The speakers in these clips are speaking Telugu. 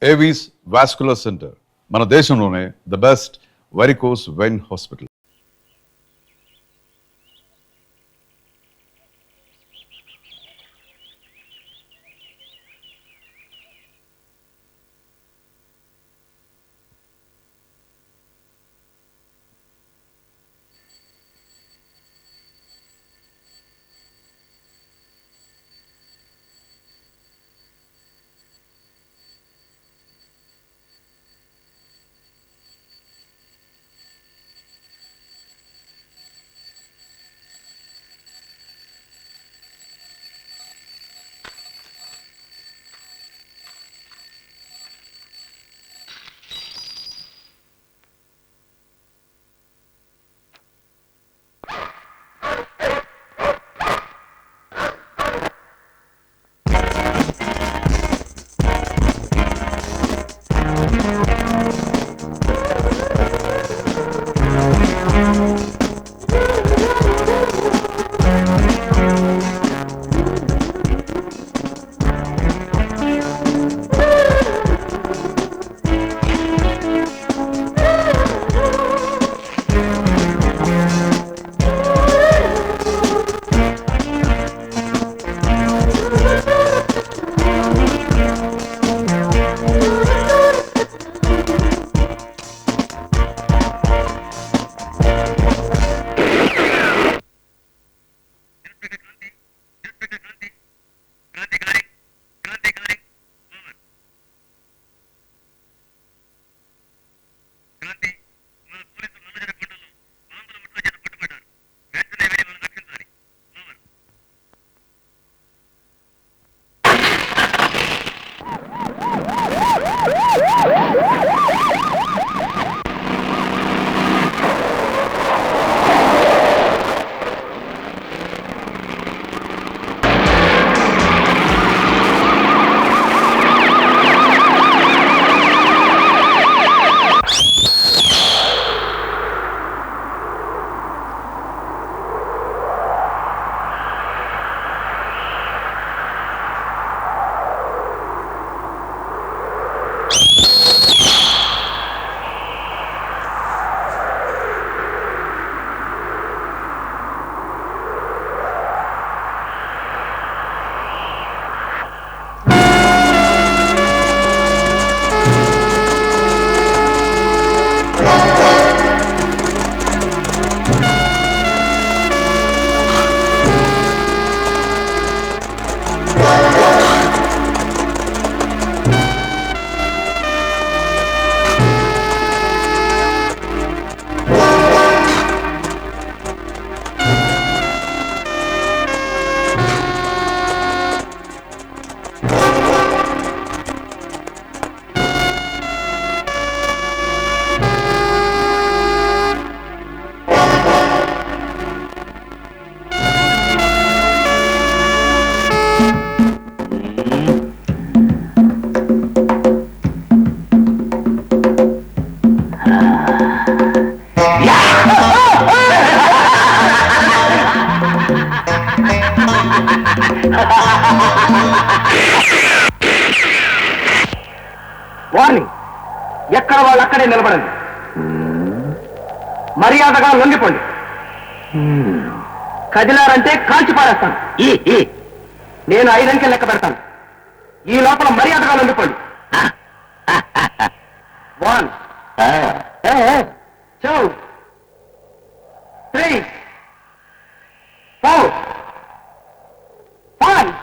ఏవీస్ వాస్కులర్ సెంటర్ మన దేశంలోనే the best varicose vein hospital. Warning, ఎక్కడ వాళ్ళు అక్కడే నిలబడండి. మర్యాదగా లొంగిపోండి. కదిలారంటే కాల్చి పారేస్తాను. నేను 5 అంకెలు లెక్క పెడతాను. ఈ లోపల మర్యాదగా లొంగిపోండి. 1 2 3 4 5.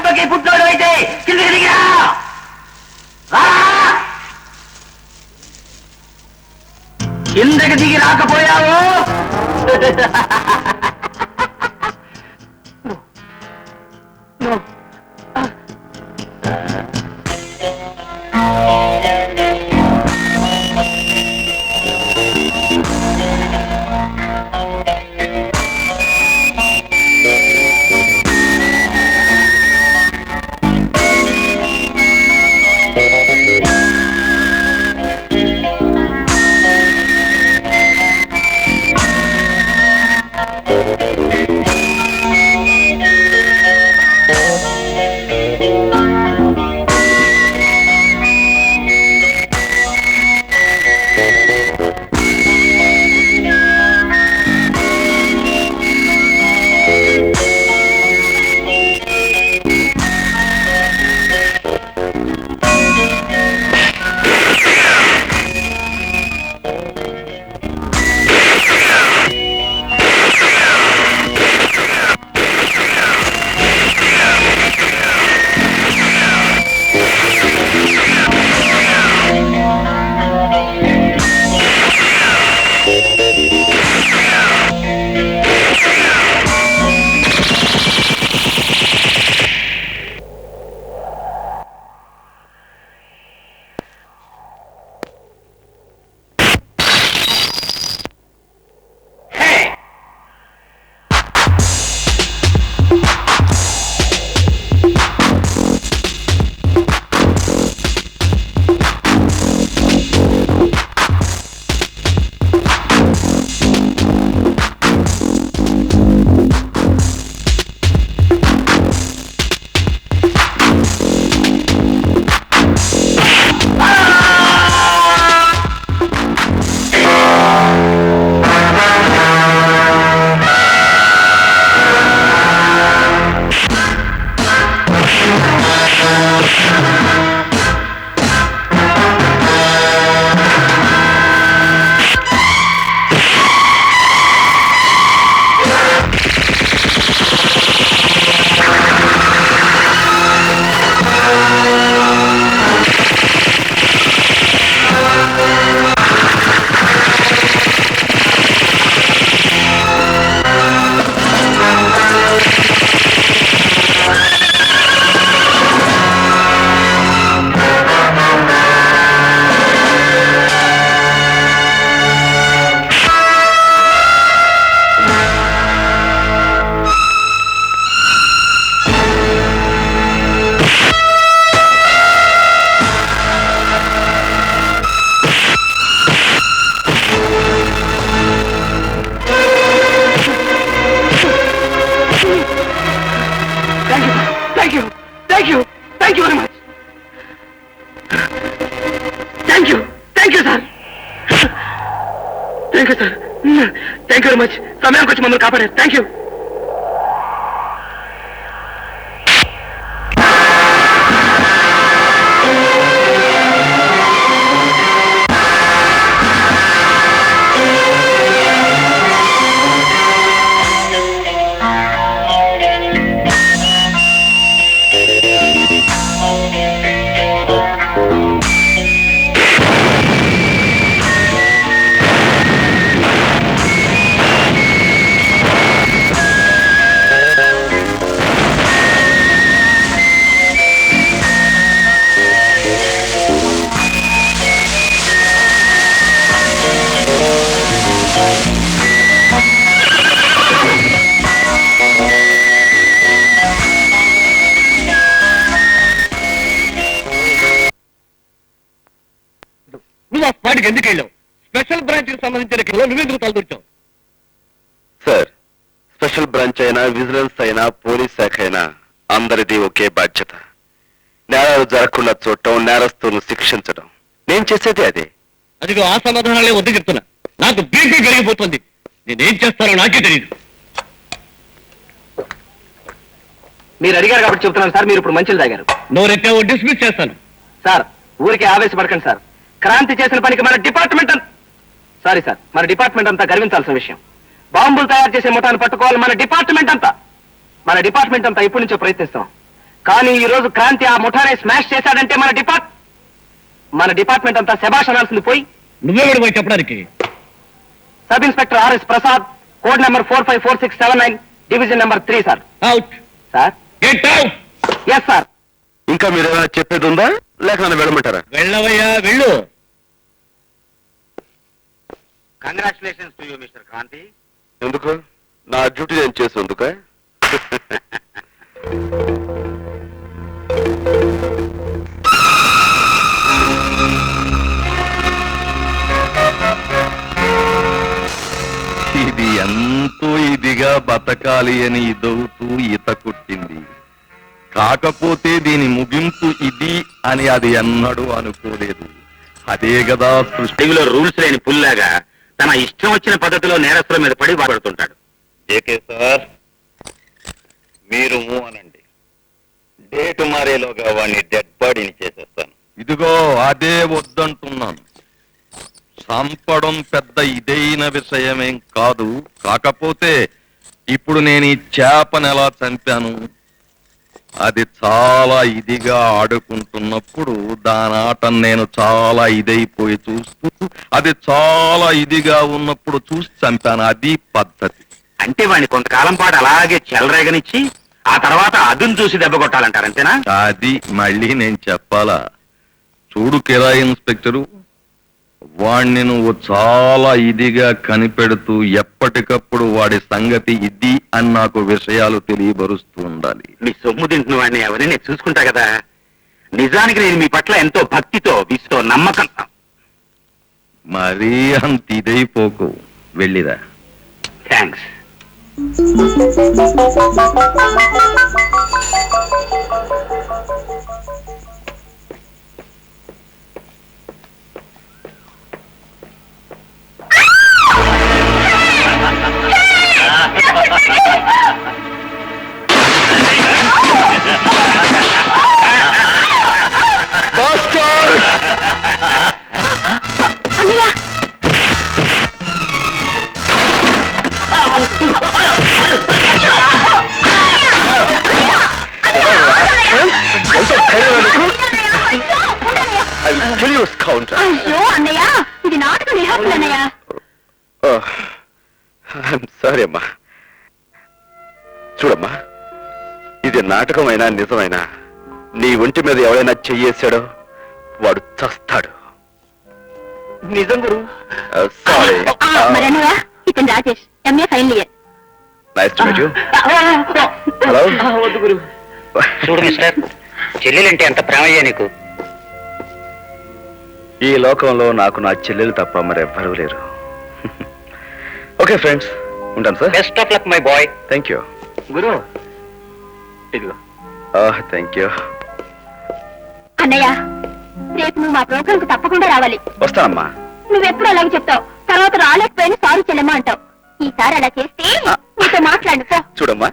కుక్కకి పుట్టాడు అయితే కిందకి దిగిరా. కిందకి దిగి రాకపోయావు థ్యాంక్ యూ వెరీ మచ్. సమయానికి వచ్చి మమ్మల్ని కాపాడారు. Thank you. వాటికి ఎందుకు వెళ్ళావు? స్పెషల్ బ్రాంచ్ కి సంబంధించిన కేసులో నువ్వెందుకు తలదూర్చావు? సార్, స్పెషల్ బ్రాంచ్ అయినా విజిలెన్స్ అయినా పోలీస్ శాఖ అయినా అందరిది ఒకే బాధ్యత. నేరాలు జరగకుండా చూడటం, నేరస్తులను శిక్షించడం. నేను చేసేది అదే. అదిగో ఆ సమాధానాలే వద్దు చెప్తున్నా. నాకు బీపీ పెరిగిపోతుంది. నేనేం చేస్తానో నాకే తెలియదు. మీరు అడిగారు కాబట్టి చెప్తున్నాను సార్. మీరు ఇప్పుడు మంచిలు తాగారు. నోరెట్టావో డిస్మిస్ చేస్తాను సార్. ఊరికే ఆవేశపడకండి సార్. క్రాంతి చేసిన పనికి మన డిపార్ట్మెంట్ సారీ సార్, మన డిపార్ట్మెంట్ అంతా గర్వించాల్సిన విషయం. బాంబులు తయారు చేసే ముఠాన్ని పట్టుకోవాలి మన డిపార్ట్మెంట్ అంతా. మన డిపార్ట్మెంట్ అంతా ఇప్పటి నుంచో ప్రయత్నిస్తాం. కానీ ఈ రోజు క్రాంతి ఆ ముఠానే స్మాష్ చేశాడంటే మన డిపార్ట్మెంట్ అంతా శభాష్ అనాల్సింది పోయి నువ్వెవడు పోయి చెప్పడానికి? Sub inspector R S Prasad, code number 454679, division number 3 sir. Out. Sir get out. Yes sir. ఇంకా మీరు ఏమైనా చెప్పేది ఉందా లేక నన్ను వెళ్ళమంటారా? వెళ్ళవయ్యా, వెళ్ళు. Congratulations to you mister Kranthi. ఎందుకు? నా డ్యూటీ నేను చేసేందుక? ఇది ఎంతో ఇదిగా బతకాలి అని ఇదవుతూ ఈత కొట్టింది. కాకపోతే దీని ముగింపు ఇది అని అది ఎన్నడూ అనుకోలేదు. అదే కదా సృష్టిలో రూల్స్ లేని పుల్లాగా తన ఇష్టం వచ్చిన పద్ధతిలో నేరస్తుల మీద పడి బాధపడుతుంటాడు. ఏకే సార్, మీరు మూవ్ అనండి. డేట్ మారేలోగా వాడిని డెడ్ బాడీని చేసేస్తాను. ఇదిగో అదే వద్దంటున్నాను. చంపడం పెద్ద ఇదైన విషయమేం కాదు. కాకపోతే ఇప్పుడు నేను ఈ చేపను ఎలా చంపాను, అది చాలా ఇదిగా ఆడుకుంటున్నప్పుడు దాని ఆటను నేను చాలా ఇదైపోయి చూస్తూ, అది చాలా ఇదిగా ఉన్నప్పుడు చూసి చంపాను. అది పద్ధతి. అంటే వాడిని కొంతకాలం పాటు అలాగే చెలరేగనిచ్చి ఆ తర్వాత అదును చూసి దెబ్బ కొట్టాలంటారు, అంతేనా? అది మళ్ళీ నేను చెప్పాలా? చూడు కిరాయి ఇన్స్పెక్టరు, వాణ్ణి నువ్వు చాలా ఇదిగా కనిపెడుతూ ఎప్పటికప్పుడు వాడి సంగతి ఇది అని నాకు విషయాలు తెలియబరుస్తూ ఉండాలి. మీ సొమ్ము తింటున్న వాడిని ఎవరిని నేను చూసుకుంటా కదా. నిజానికి నేను మీ పట్ల ఎంతో భక్తితో విసుతో నమ్మకం. మరీ అంత ఇదైపోకు, వెళ్ళిరా. థ్యాంక్స్. అయ్యో అన్నయ్య, ఇది నాటకం రిహార్సల్ అన్నయ్య. సారీ అమ్మా. చూడమ్మా, ఇది నాటకమైనా నిజమైనా నీ ఒంటి మీద ఎవరైనా చెయ్యేశాడో వాడు చస్తాడు. నిజం గురు. సారీ. మరి అన్నయ్య, ఇతను Rajesh, MA final year. Nice to meet you. Hello. వద్దు గురు. చూడు మిస్టర్, చెల్లెలంటే ఎంత ప్రేమయ్యా నీకు. ఈ లోకంలో నాకు నా చెల్లెలు తప్ప మరెవ్వరూ లేరు. ఓకే ఫ్రెండ్స్, ఉంటాను sir. Best of luck my boy. Thank you. గురు ఇదిగో. Thank you. అన్నయ్య, రేపు నువ్వు మా ప్రోగ్రామ్ కు తప్పకుండా రావాలి. వస్తానమ్మా. నువ్వెప్పుడు అలాగే చెప్తావు, తర్వాత రాలేకపోయినా సారీ చెల్లెమ్మా అంటావు. ఈసారి అలా చేస్తే నీతో మాట్లాడు. చూడమ్మా,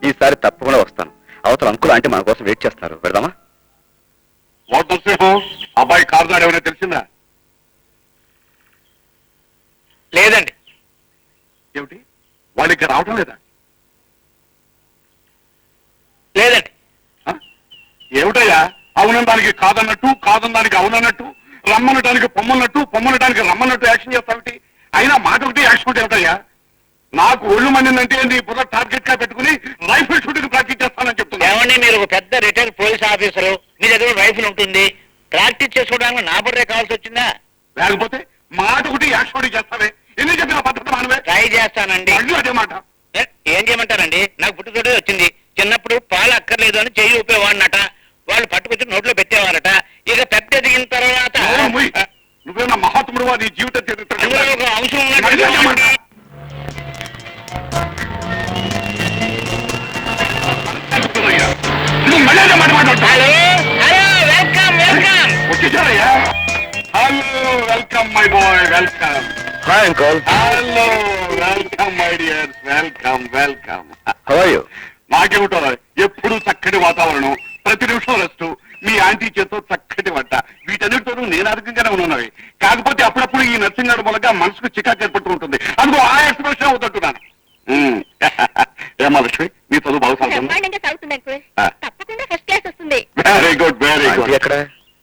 ఈసారి తప్పకుండా వస్తాను. అవతల అంకుల్ అంటే మన కోసం వెయిట్ చేస్తున్నారు. వెళ్దామా? అబ్బాయి కారుదాడు ఏమైనా తెలిసిందా? లేదండి. ఏమిటి, వాళ్ళకి రావటం లేదా? లేదండి. ఏమిటయ్యా, అవునడానికి కాదన్నట్టు, కాదనడానికి అవునన్నట్టు, రమ్మనటానికి పొమ్మన్నట్టు, పొమ్మనటానికి రమ్మన్నట్టు యాక్షన్ చేస్తావిటి? అయినా మాట ఒకటి యాక్షన్ ఒకటి ఏమిటయ్యా? నాకు ఒళ్ళు మండిందంటే నీ బుర్ర టార్గెట్ గా పెట్టుకుని రైఫిల్ షూటింగ్ ప్రాక్టీస్ చేస్తానని చెప్తున్నా. ఏమండి, మీరు ఒక పెద్ద రిటైర్డ్ పోలీస్ ఆఫీసరు, మీ దగ్గర రైఫిల్ ఉంటుంది, ప్రాక్టీస్ చేసుకోవడానికి నా బుర్రే కావాల్సి వచ్చిందా? లేకపోతే మాట ఒకటి యాక్షన్ ఒకటి చేస్తావే. ఎన్ని చెప్పిన పద్ధతి మానవే. ట్రై చేస్తానండి. మళ్ళీ అదే మాట. ఏం చేయమంటారండి? నాకు పుట్టుతోటే వచ్చింది. చిన్నప్పుడు పాలు అక్కర్లేదు అని చెయ్యి ఊపేవాడినట, వాళ్ళు పట్టుకొచ్చి నోట్లో పెట్టేవారట. ఇక పెద్ద ఎదిగిన తర్వాత నువ్వేనా మహాత్ముడు నీ జీవిత చరిత్ర అందులో ఒక అంశం మళ్ళీ అదే మాట. ఉన్నట్టు. నువ్వు మళ్ళీ అదే మాట మాట్లాడతావు. Hello, welcome welcome. వచ్చేసారయ్యా. Hello, welcome my boy, welcome. Hi uncle. Hello, welcome my dear, welcome welcome. How are you? నాకేమిటో ఎప్పుడు చక్కటి వాతావరణం, ప్రతి నిమిషం రెస్ట్, మీ ఆంటీ చేతో చక్కటి వంట, వీటన్నిటితోనూ నేను అధికంగానే ఉన్నవి. కాకపోతే అప్పుడప్పుడు ఈ నర్సింగ్ గారి మూలంగా మనసుకు చికాకు ఏర్పడుతూ ఉంటుంది. అందుకో ఆ ఎక్స్ప్రెషన్ అవుతుంటున్నాను. ఏమా లక్ష్మి, నీ చదువు బాగా సాగుతుంది? బ్రహ్మాండంగా సాగుతుంది అంకుల్. ఆ. తప్పకుండా very good very aunty good. ఎక్కడ?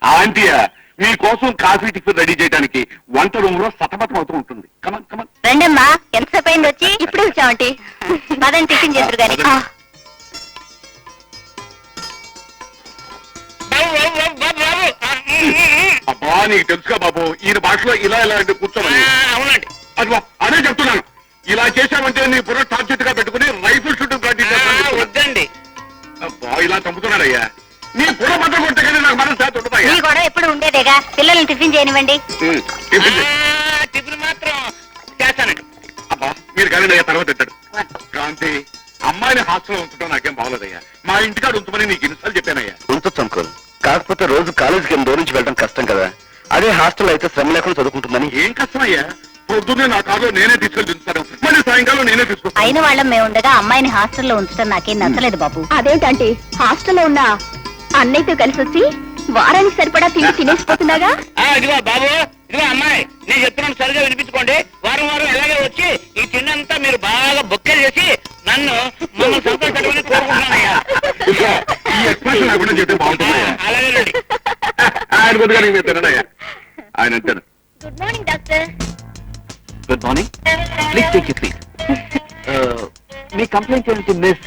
ఆంటీయా మీకోసం కాఫీ టిఫిన్ రెడీ చేయడానికి వంట రూమ్ లో సతమతం అవుతూ ఉంటుంది. Come on come on. రండమ్మా, ఎంతసేపు అయింది వచ్చి? ఇప్పుడు వచ్చామంటే పదండి టిఫిన్ చేద్దరు గాని. అబ్బా నీకు తెలుసుగా బాబు, ఈయన భాషలో ఇలా ఇలా అంటే కూర్చోమని. అవునండి. అదిగో అదే చెప్తున్నాను. ఇలా చేశామంటే నీ బుర్ర టార్గెట్ గా పెట్టుకుని రైఫిల్ షూటింగ్ ప్రాక్టీస్ చేస్తాను. వద్దండి. అబ్బా ఇలా చంపుతున్నాడయ్యా. నీ బుర్ర బద్దలు కొట్టే కానీ నాకు మనసు చేత ఉంటుందయ్యా. మీ కూడా ఎప్పుడు ఉండేదేగా, పిల్లల్ని టిఫిన్ చేయనివ్వండి. టిఫిన్ చేయి. టిఫిన్ మాత్రం చేస్తానండి. అబ్బా మీరు కానీ అయ్యా తర్వాత తిట్టాడు. క్రాంతి, అమ్మాయిని హాస్టల్లో ఉంచడం నాకేం బాగోలేదయ్యా. మా ఇంటికాడ ఉంచమని నీకు ఎన్నిసార్లు చెప్పానయ్యా. ఉంచొచ్చు అంకుల్, కాకపోతే రోజు కాలేజీకి దూరం నుంచి వెళ్ళడం కష్టం కదా. అదే హాస్టల్ అయితే శ్రమ లేకుండా చదువుకుంటుందని. ఏం కష్టమయ్యా, పొద్దున్నే నా కారులో నేనే తీసుకెళ్ళి దించుతాను, మళ్ళీ సాయంకాలం నేనే తీసుకొస్తాను. అయిన వాళ్ళం మేము ఉండగా అమ్మాయిని హాస్టల్లో ఉంచడం నాకేం నచ్చలేదు బాబు. అదేంటంటే హాస్టల్లో ఉన్న అన్నయ్యతో కలిసి వచ్చి వారానికి సరిపడా తిండి తినేసిపోతున్నాగా. ఇదిగో బాబు, ఇదిగో అమ్మాయి, నేను చెప్తున్నాను సరిగా వినిపించుకోండి. వారం వారం ఎలాగే వచ్చి ఈ తిండంతా మీరు బాగా బొక్కే చేసి నన్ను మమ్మల్ని సంతోషపెట్టమని కోరుకుంటున్నానయ్యా. ఇదిగో, ఈ ఎక్స్ప్రెషన్ లేకుండా చెప్తే బాగుంటుందయ్యా. అలాగే రండి. ఆయన కొద్దిగా నీకు మీరు తినడయ్యా. ఆయన అంటాను. Good morning doctor. Good morning, please take you seat. Me complaint ఏంటి మిస్?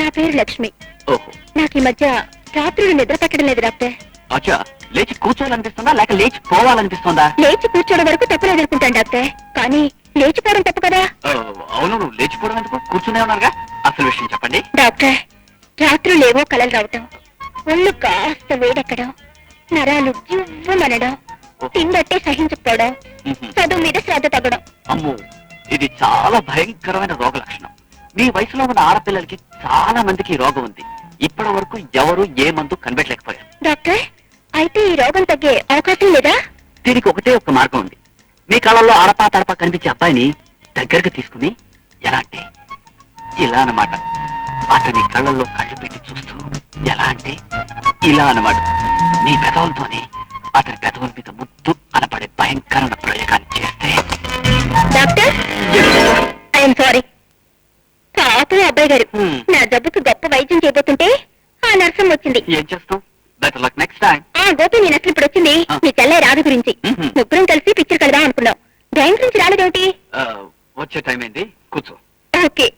నా పేరు లక్ష్మి. ఓహో, నాకు ఈ మధ్య రాత్రులు నిద్ర పట్టడం లేదు డాక్టర్. అచ్చా, లేచి కూర్చోవాలనిపిస్తుందా లేక లేచి పోవాలనిపిస్తుందా? లేచి కూర్చోవడం వరకు తప్పలేదు అనుకుంటాను డాక్టర్, కానీ లేచిపోవడం తప్పు కదా. అవును, నువ్వు లేచిపోవడం ఎందుకు? కూర్చునే ఉన్నారుగా. అసలు విషయం చెప్పండి. డాక్టర్, రాత్రులేవో కలలు రావటం, ఒళ్ళు కాస్త వేడెక్కడం, నరాలు జివ్వమనడం, తిండట్టే సహించకపోవడం, చదువు మీద శ్రద్ధ తగ్గడం. అమ్మో, ఇది చాలా భయంకరమైన రోగ లక్షణం. మీ వయసులో ఉన్న ఆడపిల్లలకి చాలా మందికి ఈ రోగం ఉంది. ఇప్పటి వరకు ఎవరు ఏ మందు కనిపెట్టలేకపోయారు. డాక్టర్, అయితే ఈ రోగం తగ్గే అవకాశం లేదా? దీనికి ఒకటే ఒక మార్గం ఉంది. మీ కళ్ళల్లో అడపా తడపా కనిపించే అబ్బాయిని దగ్గరకు తీసుకుని ఎలా అంటే ఇలా అన్నమాట, అతని కళ్ళల్లో కళ్ళు పెట్టి చూస్తూ ఎలా అంటే ఇలా అన్నమాట, మీ పెదవులతోనే అతని పెదవుల మీద ముద్దు అనపడే భయంకరమైన ప్రయోగాన్ని చేస్తే. Doctor, I'm sorry. పాపం అబ్బాయి గారు, నా జబ్బుకు గొప్ప వైద్యం చేయబోతుంటే ఆ నర్సం వచ్చింది. ఏం చేస్తాం? Better luck next time. Gopi, నేను అసలు ఇప్పుడు వచ్చింది మీ చెల్లె రాధ గురించి. ముగ్గురం కలిసి పిక్చర్ కలదా అనుకున్నాం. బ్యాంక్ నుంచి రాలేదేమిటి? వచ్చే టైం ఏంటి? కూర్చో. ఓకే.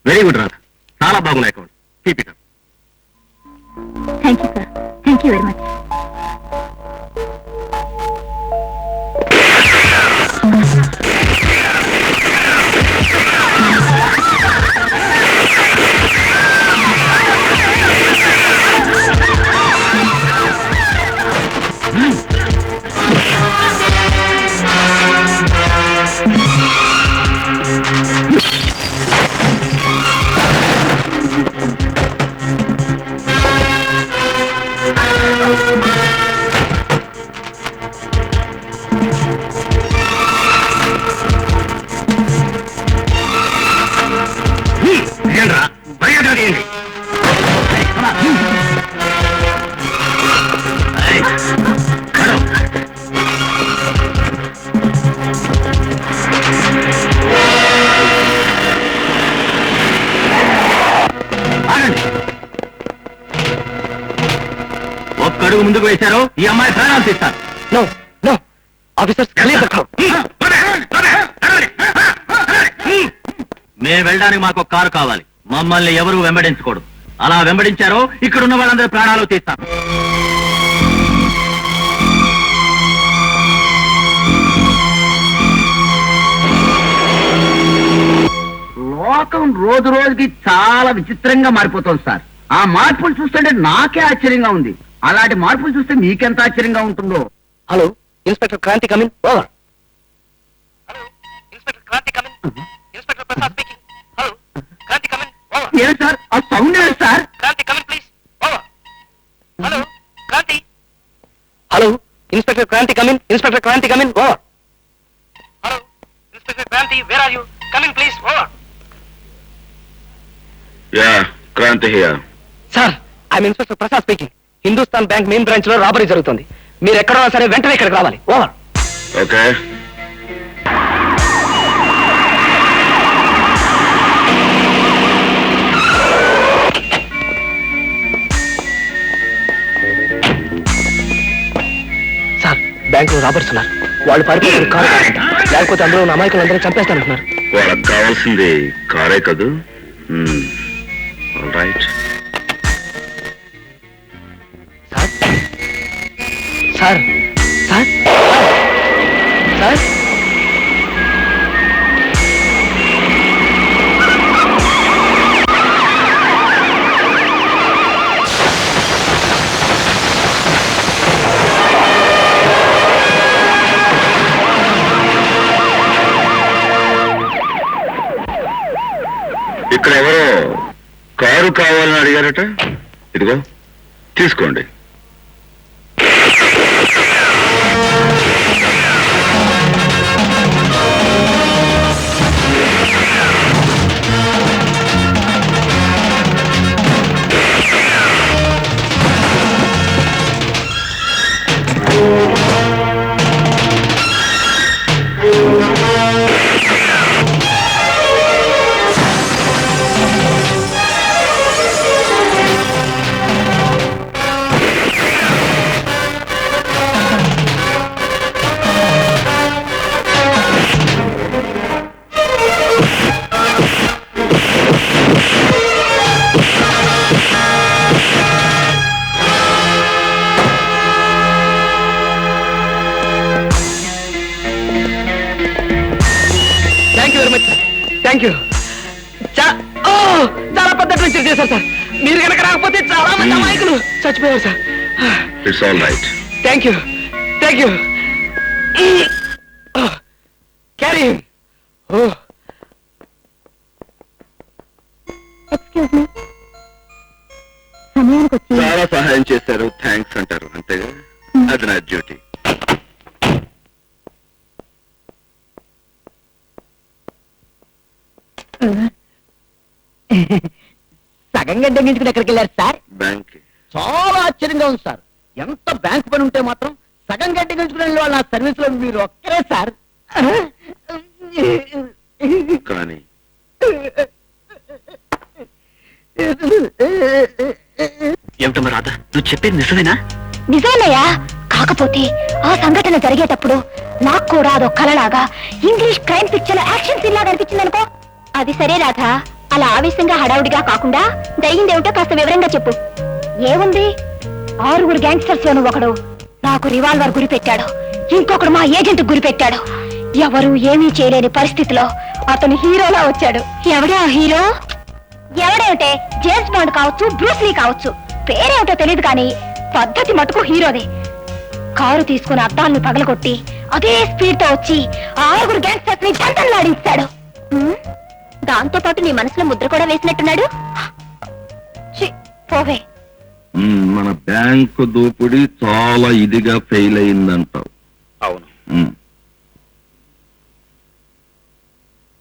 వెరీ గుడ్ రా, చాలా బాగున్నాయి account. Keep it up. Thank you sir, thank you very much. ఒక్కడుగు ముందుకు వేశారు, ఈ అమ్మాయి ప్రాణాలు తీస్తారు. నో నో ఆఫీసర్స్, మేము వెళ్ళడానికి మాకు ఒక కారు కావాలి. మమ్మల్ని ఎవరు వెంబడించకూడదు. అలా వెంబడించారో ఇక్కడ ఉన్న వాళ్ళందరి ప్రాణాలు తీస్తాం. లోకం రోజు రోజుకి చాలా విచిత్రంగా మారిపోతుంది సార్. ఆ మార్పులు చూస్తుంటే నాకే ఆశ్చర్యంగా ఉంది. అలాంటి మార్పులు చూస్తే మీకెంత ఆశ్చర్యంగా ఉంటుందో. Hello, inspector Kranthi come in. Over. Hello, inspector Kranthi come in. Inspector Prasad speaking. Hello, Kranthi come in. Over. ఏం సార్ ఆ సౌండ్ ఏంటి sir? Kranthi come in please. Over. Hello, Kranthi. Hello, inspector Kranthi come in. Inspector Kranthi come in. Over. Hello, inspector Kranthi, where are you? Coming please over. Yeah Kranthi here. Sir I'm inspector Prasad speaking. Hindustan bank main branch లో రాబరీ జరుగుతుంది. మీరు ఎక్కడో సరే వెంటనే ఇక్కడికి రావాలి. ఓవర్. ఓకే. సార్ బ్యాంకులో రాబర్స్ ఉన్నారు. వాళ్ళు పారిపోయారు కారు లేకపోతే అందులో ఉన్న అమాయకులందరూ చంపేస్తానంటున్నారు. వాళ్ళకి కావాల్సింది కారే కదూ. రైట్. సార్ సార్ సార్ ఇక్కడ ఎవరో కారు కావాలని అడిగారట. ఇదిగో తీసుకోండి. Thank you. చాలా పెద్ద ట్విస్ట్ చేశారు సార్. మీరు కనుక రాకపోతే చాలా మంది అమాయకులు చచ్చిపోయారు sir. It's all right. Thank you thank you. Carry. Excuse me, సమయానికి వచ్చి చాలా సహాయం చేశారు, థ్యాంక్స్ అంటారు అంతేగా. అది నా డ్యూటీ. సగం గంట తగ్గించుకుని ఎక్కడికి వెళ్ళారు సార్? బ్యాంక్. చాలా ఆశ్చర్యంగా ఉంది సార్. ఎంత బ్యాంక్ పని ఉంటే మాత్రం సగం గంట తగ్గించుకునే వాళ్ళు నా సర్వీస్ లో మీరు ఒక్కరే సార్. కానీ ఏమిటమ్మా రాధ, నువ్వు చెప్పేది నిజమేనా? నిజమేనయ్యా. కాకపోతే ఆ సంఘటన జరిగేటప్పుడు నాకు కూడా అదో కలలాగా English crime picture action scene లాగా అనిపించింది అనుకో. అది సరే రాధా, అలా ఆవేశంగా హడావుడిగా కాకుండా జరిగిందేమిటో కాస్త వివరంగా చెప్పు. ఏముంది, 6 గ్యాంగ్స్టర్స్ లోను ఒకడు నాకు రివాల్వర్ గురి పెట్టాడు, ఇంకొకడు మా ఏజెంట్ గురి పెట్టాడు. ఎవరు ఏమీ చేయలేని పరిస్థితిలో అతను హీరోలా వచ్చాడు. ఎవడే ఆ హీరో? ఎవడేమిటే, జేమ్స్ బాండ్ కావచ్చు, బ్రూస్లీ కావచ్చు, పేరేమిటో తెలియదు కానీ పద్ధతి మటుకు హీరోదే. కారు తీసుకుని అద్దాలను పగలగొట్టి అదే స్పీడ్ తో వచ్చి 6 గ్యాంగ్స్టర్స్ ని దండలాడించాడు. దాంతో పాటు నీ మనసులో ముద్ర కూడా వేసినట్టున్నాడు. ఛీ, పోవే. మన బ్యాంకు దోపిడీ చాలా ఇదిగా ఫెయిల్ అయిందంటావు. అవును.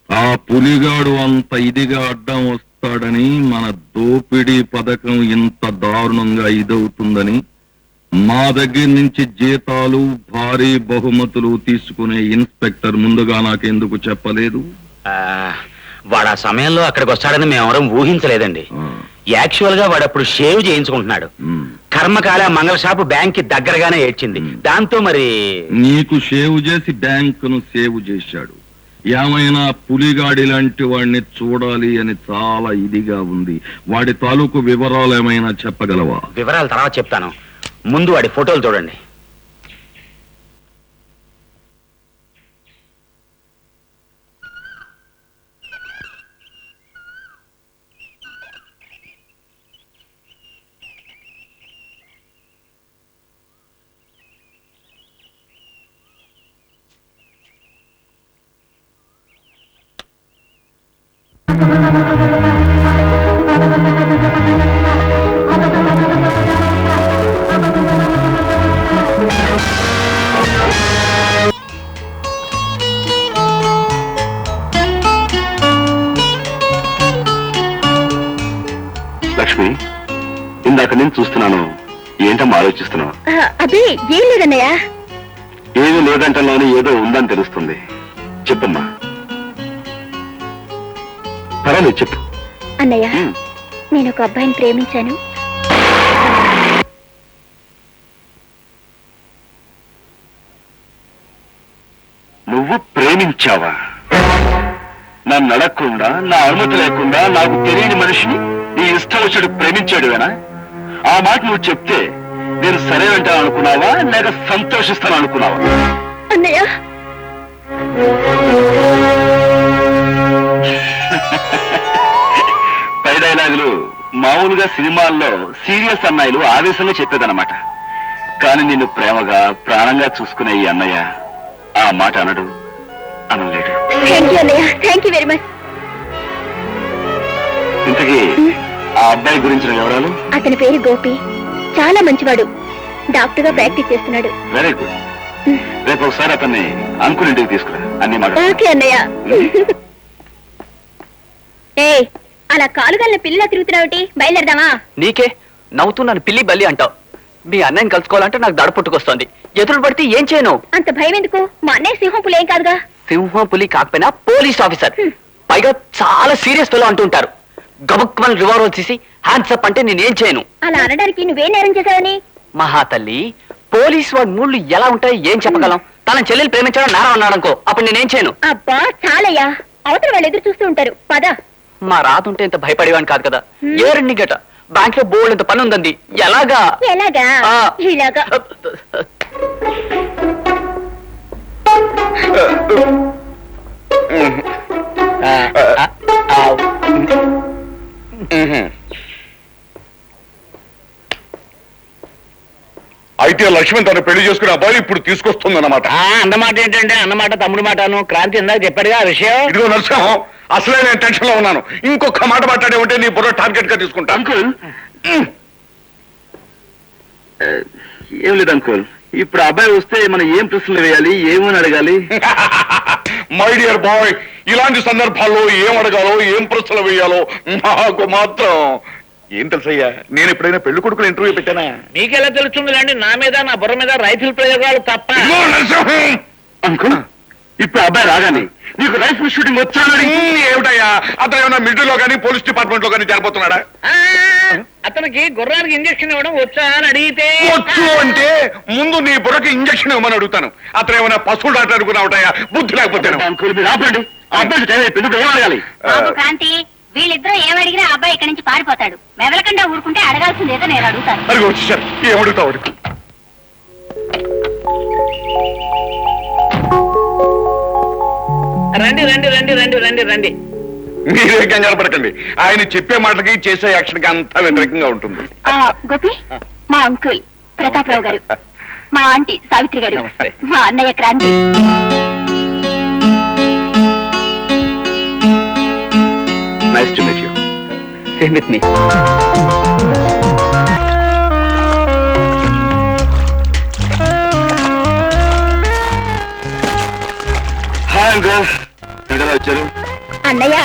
ఆ పులిగాడు అంత ఇదిగా అడ్డం వస్తాడని, మన దోపిడీ పథకం ఇంత దారుణంగా ఇదవుతుందని మా దగ్గర నుంచి జీతాలు భారీ బహుమతులు తీసుకునే ఇన్స్పెక్టర్ ముందుగా నాకెందుకు చెప్పలేదు? వాడు ఆ సమయంలో అక్కడికి వస్తాడని మేమెవరం ఊహించలేదండి. యాక్చువల్ గా వాడు అప్పుడు షేవ్ చేయించుకుంటున్నాడు. కర్మకాల మంగళ షాపు బ్యాంక్ కి దగ్గరగానే ఏడ్చింది. దాంతో మరి నీకు షేవ్ చేసి బ్యాంకును సేవ్ చేశాడు. ఏమైనా పులిగాడి లాంటి వాడిని చూడాలి అని చాలా ఇదిగా ఉంది. వాడి తాలూకు వివరాలు ఏమైనా చెప్పగలవా? వివరాలు తర్వాత చెప్తాను, ముందు వాడి ఫోటోలు చూడండి. చూస్తున్నాను. ఏంటమ్మా ఆలోచిస్తున్నావు? అదే ఏం లేదన్నయ్య. ఏమీ లేదంటలోనే ఏదో ఉందని తెలుస్తుంది. చెప్పమ్మా. పర్వాలేదు చెప్పు. అన్నయ్య, నేను ఒక అబ్బాయిని ప్రేమించాను. నువ్వు ప్రేమించావా? నన్ను అడగకుండా, నా అనుమతి లేకుండా నాకు తెలియని మనిషిని నీ ఇష్టం వచ్చాడు ప్రేమించాడువేనా? ఆ మాట నువ్వు చెప్తే నేను సరే అంటాను అనుకున్నావా, లేక సంతోషిస్తాను అనుకున్నావా? అన్నయ్య, పై డైలాగులు మామూలుగా సినిమాల్లో సీరియస్ అన్నయ్యలు ఆవేశంగా చెప్పేదన్నమాట. కానీ నిన్ను ప్రేమగా ప్రాణంగా చూసుకునే ఈ అన్నయ్య ఆ మాట అనడు, అనలేడు. థ్యాంక్ యూ అన్నయ్య, థ్యాంక్ యూ వెరీ మచ్. ఇంతకీ ఆ అబ్బాయి గురించిన వివరాలు? అతని పేరు గోపి, చాలా మంచివాడు. డాక్టర్ గా ప్రాక్టీస్ చేస్తున్నాడు. Very good. రేపు ఒకసారి అతన్ని అంకుల్ ఇంటికి తీసుకురా, అన్ని మాట. ఓకే అన్నయ్య. ఏ అలా కాలుగల్ని పిల్లలా తిరుగుతున్నావుటి? బయలుదేరదామా? నీకే నవ్వుతూ నన్ను పిల్లి బల్లి అంటావు. మీ అన్నయ్యని కలుసుకోవాలంటే నాకు దడ పుట్టుకొస్తోంది. ఎదురు పడితే ఏం చేయను? అంత భయం ఎందుకు? మా అన్నయ్య సింహం పులి ఏం కాదుగా. సింహం పులి కాకపోయినా పోలీస్ ఆఫీసర్, పైగా చాలా సీరియస్ ఫెలో అంటుంటారు. గబుక్మని రివాల్వర్ తీసి హ్యాండ్స్ అప్ అంటే నేనేం చేయను. అలా అనడానికి నువ్వేం నేరం చేశావని? మహాతల్లి, పోలీస్ వాడి మూళ్ళు ఎలా ఉంటాయి ఏం చెప్పగలం? తన చెల్లెలు ప్రేమించడం నేరం అన్నాడనుకో, అప్పుడు నేనేం చేయను. అబ్బా చాలయ్యా, అవతల వాళ్ళు ఎదురు చూస్తూ ఉంటారు. పద. మా రాతుంటే ఇంత భయపడేవాడిని కాదు కదా. ఏ రెండు గట బ్యాంక్ లో బోల్డ్ ఇంత పని ఉందండి. ఎలాగా? ఎలాగా? ఇలాగా. అయితే లక్ష్మణ్ తను పెళ్లి చేసుకునే అబ్బాయి ఇప్పుడు తీసుకొస్తుందన్నమాట. అన్నమాట ఏంటంటే అన్నమాట తమ్ముడు మాటను. క్రాంతి ఇందాక చెప్పాడుగా ఆ విషయం. ఇదిగో నరసింహం, అసలే నేను టెన్షన్ లో ఉన్నాను. ఇంకొక మాట మాట్లాడే ఉంటే నీ బుర్ర టార్గెట్ గా తీసుకుంటా. అంకుల్, ఏం లేదు అంకుల్. ఇప్పుడు అబ్బాయి వస్తే మనం ఏం ప్రశ్నలు వేయాలి, ఏమని అడగాలి? మై డియర్ బాయ్, ఇలాంటి సందర్భాల్లో ఏం అడగాలో, ఏం ప్రశ్నలు వేయాలో నాకు మాత్రం ఏం తెలుసయ్యా. నేను ఎప్పుడైనా పెళ్లి కొడుకులు ఇంటర్వ్యూ పెట్టానా? మీకెలా తెలుస్తుంది కానీ నా మీద నా బుర్ర మీద రైతుల ప్రయోగాలు తప్ప. అంకుల్, ఇప్పుడు అబ్బాయి రాగానే నీకు రైఫిల్ షూటింగ్ వచ్చానని ఏమిటయ్యా, అతను ఏమన్నా మిలిటరీలో కానీ పోలీస్ డిపార్ట్మెంట్ లో కానీ చేరిపోతున్నాడా? అతనికి గుర్రానికి ఇంజక్షన్ ఇవ్వడం వచ్చా అని అడిగితే వచ్చు అంటే ముందు నీ బుర్రకి ఇంజక్షన్ ఇవ్వమని అడుగుతాను. అతను ఏమైనా పశువులు డాక్టర్ అనుకున్నావుటయ్యా, బుద్ధి లేకపోతే. అంకుల్ మీరు ఆపండి. అబ్బాయి టైం అయిపోయింది, ఏం అడగాలి? క్రాంతి, వీళ్ళిద్దరూ ఏమడిగినా అబ్బాయి ఇక్కడి నుంచి పారిపోతాడు. మెదలకుండా ఊరుకుంటే అడగాల్సిందేదో నేను అడుగుతాను. అడిగి వచ్చేసారు, ఏం అడుగుతావు అడుగు. రండి రండి రండి రండి రండి రండి. మీరే కంగారు పడకండి. ఆయన చెప్పే మాటలకి చేసే యాక్షన్ కి అంతా వ్యతిరేకంగా ఉంటుంది. గోపి, మా అంకుల్ ప్రతాపరావు గారు, మా ఆంటీ సావిత్రి గారు, మా అన్నయ్య Kranthi. Nice to meet you. Same with me. Hi uncle, ఎక్కడ వచ్చారు? అన్నయ్య,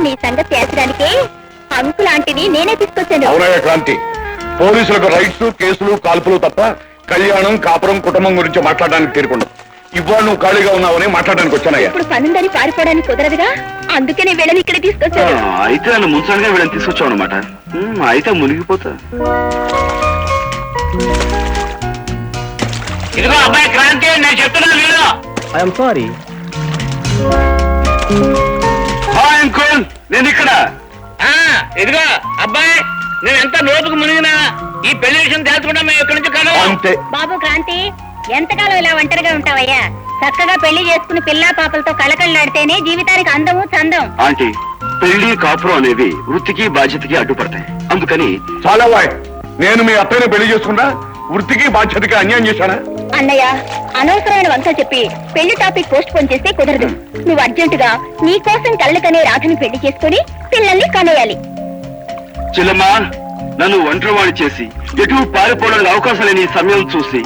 నీ సంగతి తేల్చడానికి అంకుల్ ఆంటీని నేనే తీసుకొచ్చాను. అవునయ్య క్రాంతి, పోలీసులకు రైట్స్, కేసులు, కాల్పులు తప్ప కళ్యాణం, కాపురం, కుటుంబం గురించి మాట్లాడడానికి తీరుకుండదు. ఇవాళ నువ్వు ఖాళీగా ఉన్నావని మాట్లాడడానికి వచ్చానయ్యా. ఇప్పుడు పనుందని పారిపోవడానికి కుదరదుగా, అందుకే నేను వీళ్ళని ఇక్కడ తీసుకొచ్చాను. అయితే నన్ను ముంచడానికి వీళ్ళని తీసుకొచ్చావు అనమాట. అయితే మునిగిపోతా. ఇదిగో అబ్బాయి క్రాంతి, నేను చెప్తున్నాను వీళ్ళు. I'm sorry. హాయ్ అంకుల్, నేను ఇక్కడ. ఇదిగో అబ్బాయి, నేను ఎంత లోతుకు మునిగినా ఈ పెళ్లి విషయం తెలుసుకుంటా మేము ఇక్కడి నుంచి కాదు. అంతే. బాబు క్రాంతి, ఎంతకాలం ఇలా ఒంటరిగా ఉంటావయ్యా? చక్కగా పెళ్లి చేసుకుని పిల్లా పాపలతో కళకళలాడితేనే జీవితానికి అందము చందం. ఆంటీ, పెళ్లి కాపురం అనేవి వృత్తికి బాధ్యతకి అడ్డుపడతాయి. అందుకని చాలా వాయ్, నేను మీ అత్తయ్యని పెళ్లి చేసుకుంటా వృత్తికి బాధ్యతకి అన్యాయం చేశానా? అన్నయ్య, అనవసరమైన వంక చెప్పి పెళ్లి టాపిక్ పోస్ట్ పోన్ చేస్తే కుదరదు. నువ్వు అర్జెంటుగా నీ కోసం కళ్ళకనే రాధని పెళ్లి చేసుకుని పిల్లల్ని కనేయాలి. చెల్లమ్మా, నన్ను ఒంటరివాణి చేసి ఎటు పారిపోవడానికి అవకాశం లేని ఈ సమయం చూసి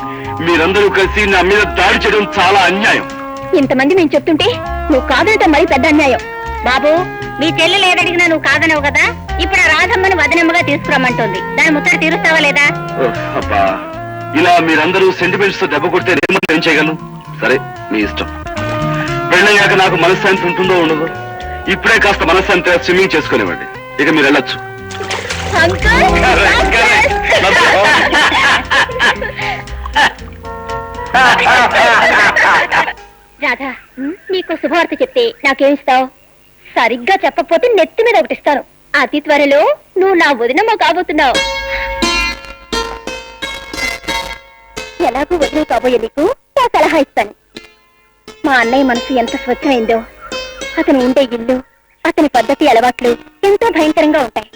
మీరందరూ కలిసి నా మీద దాడి చేయడం చాలా అన్యాయం. ఇంతమంది నేను చెప్తుంటే నువ్వు కాదనటం మరి పెద్ద అన్యాయం. బాబు, మీ చెల్లెలు ఏదడిగినా నువ్వు కాదనవు కదా, ఇప్పుడు ఆ రాధమ్మని వదినమ్మగా తీసుకురమ్మంటుంది. దాని ముచ్చట తీరుస్తావా లేదా? అబ్బా, ఇలా మీరందరూ సెంటిమెంట్స్ తో దెబ్బ కొడితే నేను ఏం చేయగలను? సరే, మీ ఇష్టం. పెళ్ళయ్యాక నాకు మనశ్శాంతి ఉంటుందో ఉండదు. ఇప్పుడే కాస్త మనశ్శాంతిగా స్విమ్మింగ్ చేసుకునేవ్వండి. ఇక మీరు వెళ్ళొచ్చు. రాధా, నీకు శుభవార్త చెప్తే నాకేమిస్తావు? సరిగ్గా చెప్పకపోతే నెత్తి మీద ఒకటిస్తాను. అతి త్వరలో నువ్వు నా వదినమ్మ కాబోతున్నావు. ఎలాగూ వదిన కాబోయే నీకు నా సలహా ఇస్తాను. మా అన్నయ్య మనసు ఎంత స్వచ్ఛమైందో, అతను ఉండే ఇల్లు, అతని పద్ధతి అలవాట్లు ఎంతో భయంకరంగా ఉంటాయి.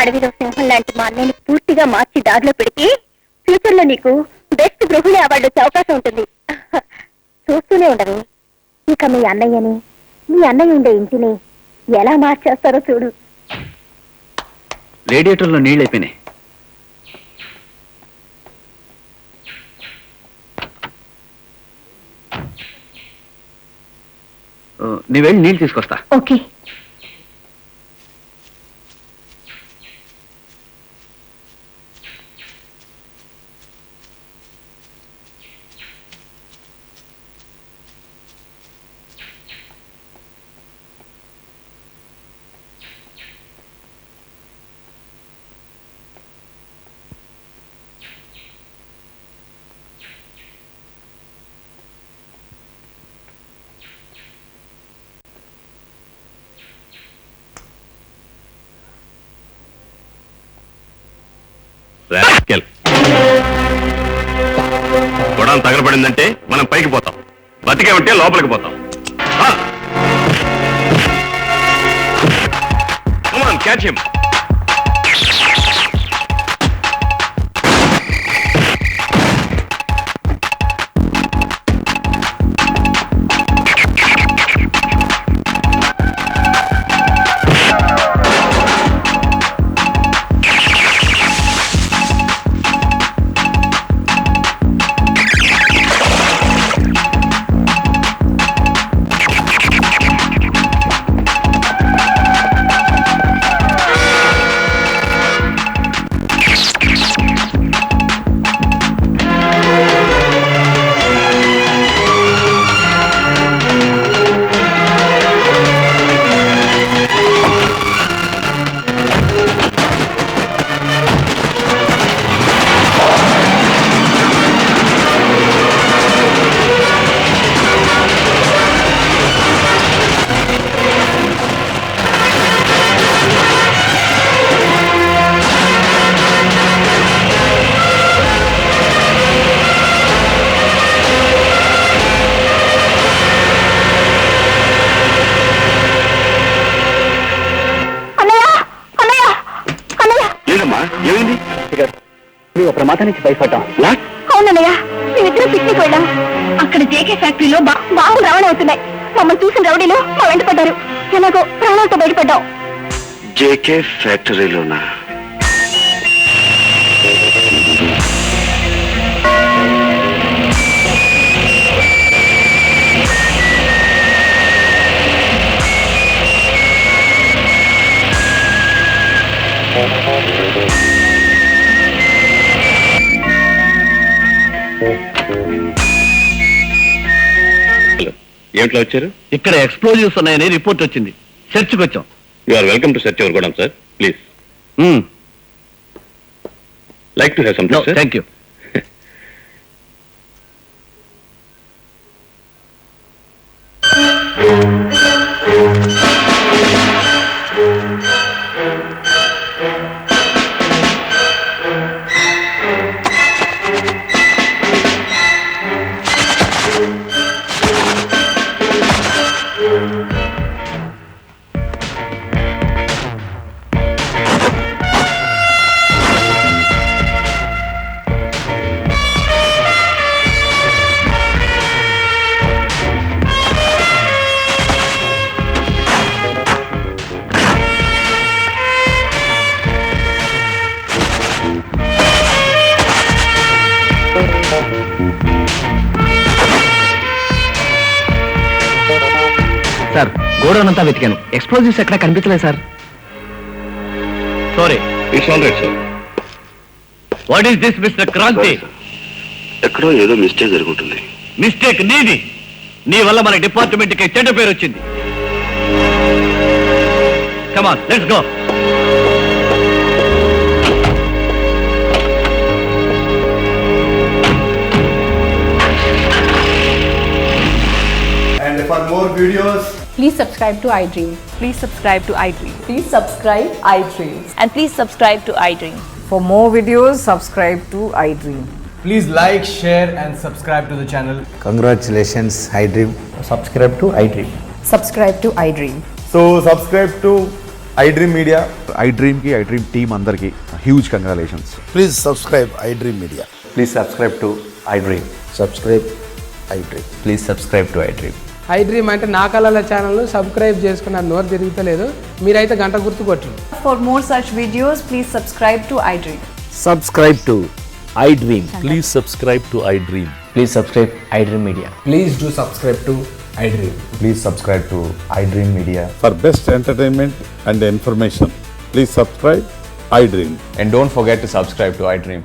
అడవిలో సింహం లాంటి మా అన్నయ్యని పూర్తిగా మార్చి దారిలో పెడితే ఫ్యూచర్ లో నీకు బెస్ట్ గృహిణి అవార్డు వచ్చే అవకాశం ఉంటుంది. చూస్తూనే ఉండరు. ఇక మీ అన్నయ్యని, మీ అన్నయ్య ఉండే ఇంటిని ఎలా మార్చేస్తారో చూడు. రేడియేటర్లో నీళ్ళు అయిపోయినాయి. నీ వెళ్ళి నీళ్ళు తీసుకొస్తా. ఓకే. గొడవ తగలబడిందంటే మనం పైకి పోతాం, బతికే ఉంటే లోపలికి పోతాం. Catch him. ప్రమాదం నుంచి భయపడ్డాం. అవునన్నయ్య, మేమిద్దరం పిక్నిక్ వెళ్ళాం. అక్కడ జేకే ఫ్యాక్టరీలో బాంబులు రవాణా అవుతున్నాయి. మమ్మల్ని చూసిన రౌడీలు మా వెంట పడ్డారు. ఎలాగో ప్రాణాలతో బయటపడ్డాం. జేకే ఫ్యాక్టరీలోనా? ఏమిట్లో వచ్చారు? ఇక్కడ ఎక్స్ప్లోజివ్స్ ఉన్నాయని రిపోర్ట్ వచ్చింది. చర్చ్కి వచ్చాం. You are welcome to search your godown sir. Please. Like to have something sir. Thank you. Sir godown అంతా వెతికాను, ఎక్స్ప్లోజివ్స్ ఎక్కడ కనిపించలేదు సార్. Sorry, it's all right sir. What is this mister Kranthi? ఎక్కడో ఏదో మిస్టేక్ జరుగుతుంది. మిస్టేక్ నీది. నీ వల్ల మన డిపార్ట్మెంట్ కి చెడ్డ పేరు వచ్చింది. Come on, let's go. And for more videos, Please subscribe to iDream. Please subscribe to iDream. Please subscribe iDream. And please subscribe to iDream. For more videos, subscribe to iDream. please like, share, and subscribe to the channel. Congratulations, iDream. Subscribe to iDream. Subscribe to iDream. So, subscribe to iDream Media. iDream ki iDream team andarki huge congratulations. Please subscribe iDream Media. Please subscribe to iDream. Subscribe iDream. Please subscribe to iDream. iDream అంటే నా కళల ఛానల్ను సబ్స్క్రైబ్ చేసుకున్న నోరు తిరుగుతలేదు, మీరైతే గంట గుర్తు కొట్టండి. For more such videos, please subscribe to iDream. Subscribe to iDream. Please subscribe to iDream. Please subscribe iDream Media. Please do subscribe to iDream. Please subscribe to iDream Media. For best entertainment and information, please subscribe iDream. And don't forget to subscribe to iDream.